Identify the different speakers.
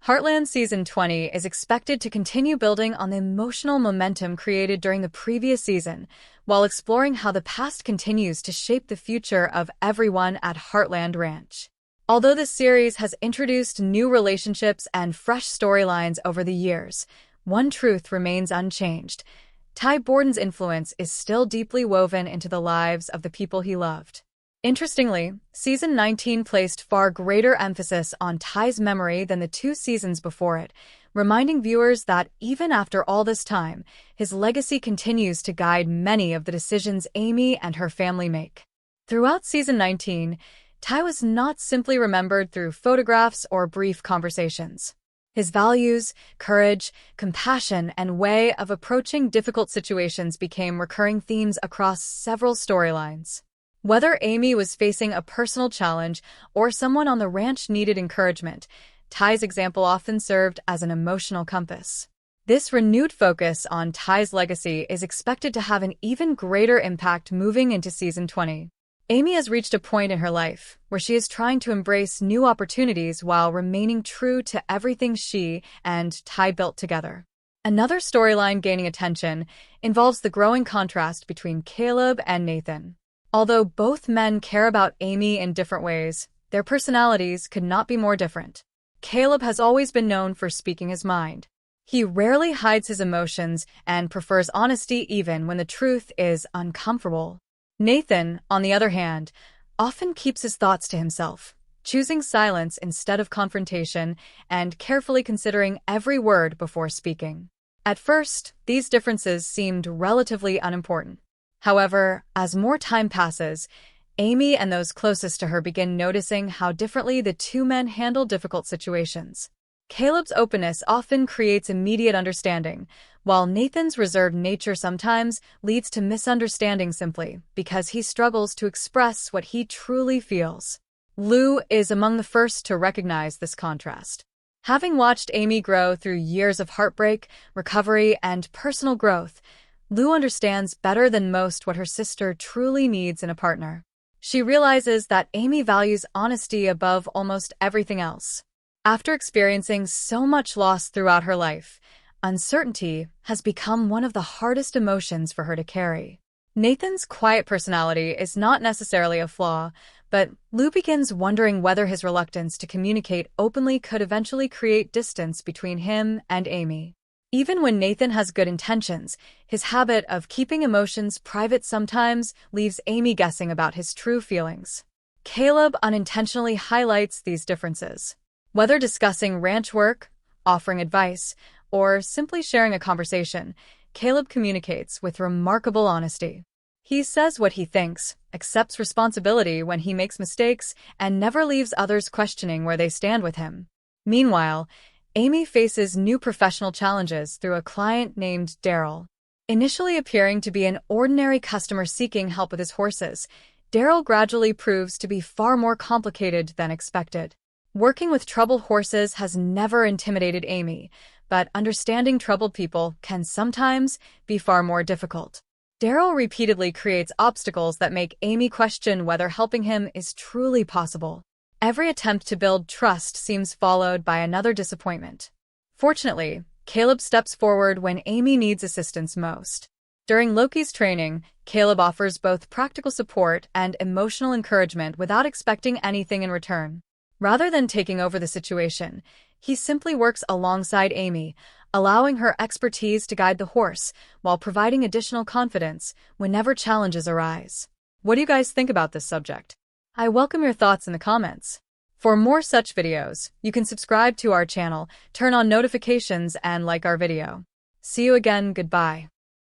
Speaker 1: Heartland Season 20 is expected to continue building on the emotional momentum created during the previous season, while exploring how the past continues to shape the future of everyone at Heartland Ranch. Although this series has introduced new relationships and fresh storylines over the years, one truth remains unchanged. Borden's influence is still deeply woven into the lives of the people he loved. Interestingly, Season 19 placed far greater emphasis on Ty's memory than the 2 seasons before it, reminding viewers that even after all this time, his legacy continues to guide many of the decisions Amy and her family make. Throughout Season 19, Ty was not simply remembered through photographs or brief conversations. His values, courage, compassion, and way of approaching difficult situations became recurring themes across several storylines. Whether Amy was facing a personal challenge or someone on the ranch needed encouragement, Ty's example often served as an emotional compass. This renewed focus on Ty's legacy is expected to have an even greater impact moving into Season 20. Amy has reached a point in her life where she is trying to embrace new opportunities while remaining true to everything she and Ty built together. Another storyline gaining attention involves the growing contrast between Caleb and Nathan. Although both men care about Amy in different ways, their personalities could not be more different. Caleb has always been known for speaking his mind. He rarely hides his emotions and prefers honesty even when the truth is uncomfortable. Nathan, on the other hand, often keeps his thoughts to himself, choosing silence instead of confrontation and carefully considering every word before speaking. At first, these differences seemed relatively unimportant. However, as more time passes, Amy and those closest to her begin noticing how differently the two men handle difficult situations. Caleb's openness often creates immediate understanding, while Nathan's reserved nature sometimes leads to misunderstanding simply because he struggles to express what he truly feels. Lou is among the first to recognize this contrast. Having watched Amy grow through years of heartbreak, recovery, and personal growth, Lou understands better than most what her sister truly needs in a partner. She realizes that Amy values honesty above almost everything else. After experiencing so much loss throughout her life, uncertainty has become one of the hardest emotions for her to carry. Nathan's quiet personality is not necessarily a flaw, but Lou begins wondering whether his reluctance to communicate openly could eventually create distance between him and Amy. Even when Nathan has good intentions, his habit of keeping emotions private sometimes leaves Amy guessing about his true feelings. Caleb unintentionally highlights these differences. Whether discussing ranch work, offering advice, or simply sharing a conversation, Caleb communicates with remarkable honesty. He says what he thinks, accepts responsibility when he makes mistakes, and never leaves others questioning where they stand with him. Meanwhile, Amy faces new professional challenges through a client named Daryl. Initially appearing to be an ordinary customer seeking help with his horses, Daryl gradually proves to be far more complicated than expected. Working with troubled horses has never intimidated Amy, but understanding troubled people can sometimes be far more difficult. Daryl repeatedly creates obstacles that make Amy question whether helping him is truly possible. Every attempt to build trust seems followed by another disappointment. Fortunately, Caleb steps forward when Amy needs assistance most. During Loki's training, Caleb offers both practical support and emotional encouragement without expecting anything in return. Rather than taking over the situation, he simply works alongside Amy, allowing her expertise to guide the horse while providing additional confidence whenever challenges arise. What do you guys think about this subject? I welcome your thoughts in the comments. For more such videos, you can subscribe to our channel, turn on notifications, and like our video. See you again, goodbye.